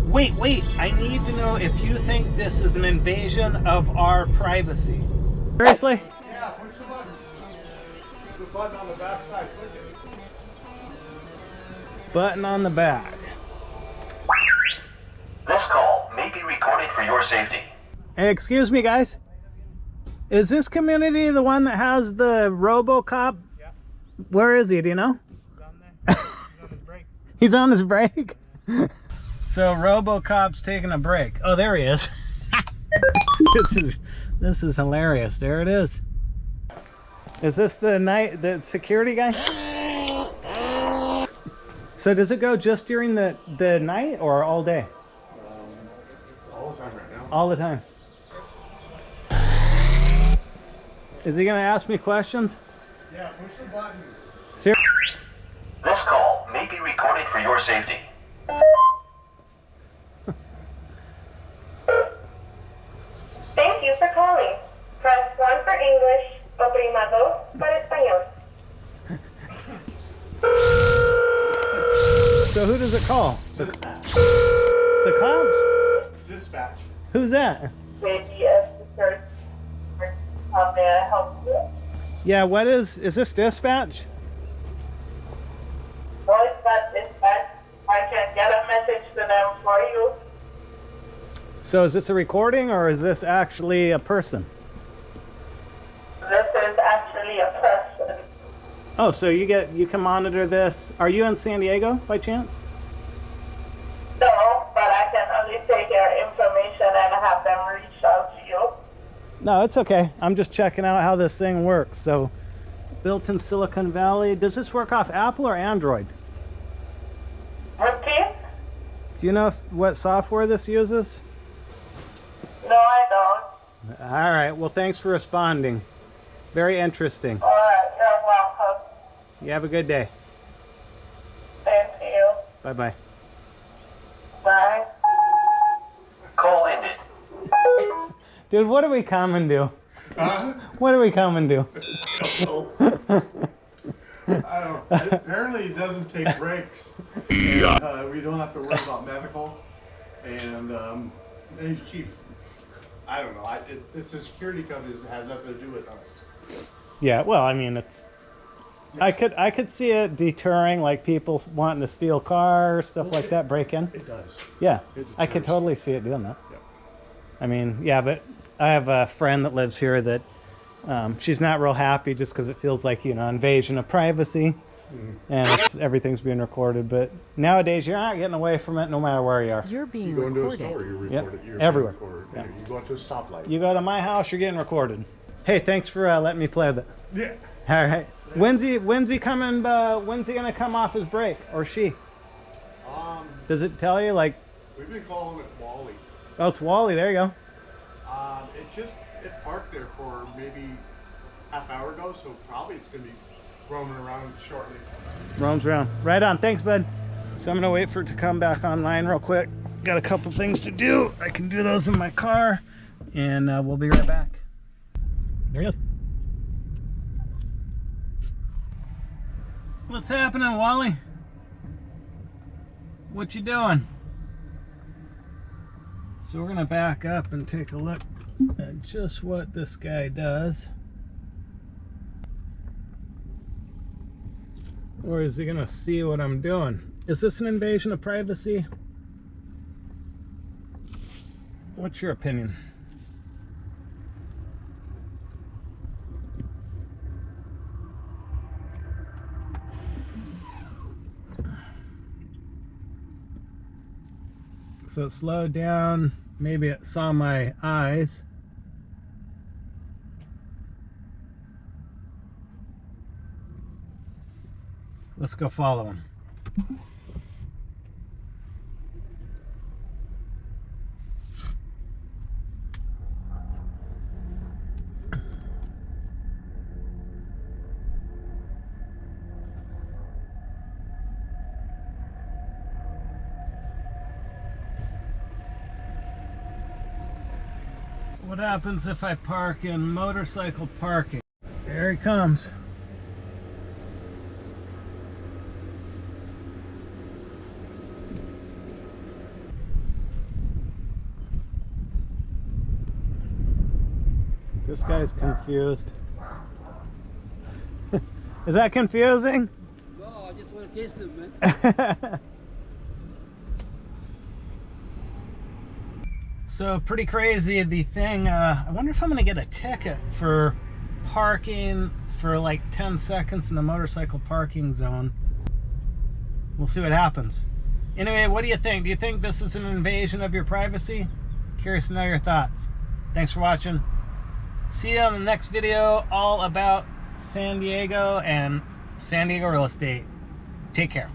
Wait, I need to know if you think this is an invasion of our privacy. Seriously? Yeah, push the button. The button on the back side, push it. Button on the back. This call may be recorded for your safety. Hey, excuse me, guys. Is this community the one that has the RoboCop? Yeah. Where is he? Do you know? He's on there. He's on his break. He's on his break? So RoboCop's taking a break. Oh, there he is. This is hilarious. There it is. Is this the security guy? So does it go just during the night or all day? All the time right now. All the time. Is he gonna ask me questions? Yeah, push the button. Seriously? This call may be recorded for your safety. Thank you for calling. Press 1 for English, oprima 2 para español. So who does it call? The cops? Dispatch. Who's that? JDS Search. How may I help you? Yeah, what is this dispatch? No, it's not dispatch. I can get a message to them for you. So is this a recording or is this actually a person? This is actually a person. Oh, so you can monitor this. Are you in San Diego by chance? No, but I can only take your information and have them reach out to you. No, it's okay. I'm just checking out how this thing works. So, built in Silicon Valley. Does this work off Apple or Android? Repeat? Do you know what software this uses? No, I don't. All right. Well, thanks for responding. Very interesting. All right, you're welcome. You have a good day. Same to you. Bye-bye. Bye. Call ended. Dude, what do we come and do? What do we come and do? I don't. Apparently, it doesn't take breaks. We don't have to worry about medical, and he's cheap. I don't know. It's a security company that has nothing to do with us. Yeah, well, I mean, it's. I could see it deterring, like people wanting to steal cars, stuff like that, break in. It does. Yeah, It I could deters. totally see it doing that. Yep. I mean, yeah, but I have a friend that lives here that she's not real happy just because it feels like, invasion of privacy, and everything's being recorded. But nowadays, you're not getting away from it no matter where you are. You're being You go into a recorded. store, you Yep, record it. You're everywhere. recorded. Yeah. You go into a stoplight. You go to my house, you're getting recorded. Hey, thanks for letting me play that. Yeah. All right. When's he coming? When's he gonna come off his break, or she? Does it tell you like? We've been calling it Wally. Oh, it's Wally. There you go. It parked there for maybe half hour ago, so probably it's gonna be roaming around shortly. Roams around. Right on. Thanks, bud. So I'm gonna wait for it to come back online real quick. Got a couple things to do. I can do those in my car, and we'll be right back. There he is. What's happening, Wally? What you doing? So we're gonna back up and take a look at just what this guy does. Or is he gonna see what I'm doing? Is this an invasion of privacy? What's your opinion? So it slowed down. Maybe it saw my eyes. Let's go follow him. What happens if I park in motorcycle parking? There he comes. This guy's confused. Is that confusing? No, I just want to taste it, man. So pretty crazy. The thing, I wonder if I'm gonna get a ticket for parking for like 10 seconds in the motorcycle parking zone. We'll see what happens. Anyway, what do you think? Do you think this is an invasion of your privacy? Curious to know your thoughts. Thanks for watching. See you on the next video, all about San Diego and San Diego real estate. Take care.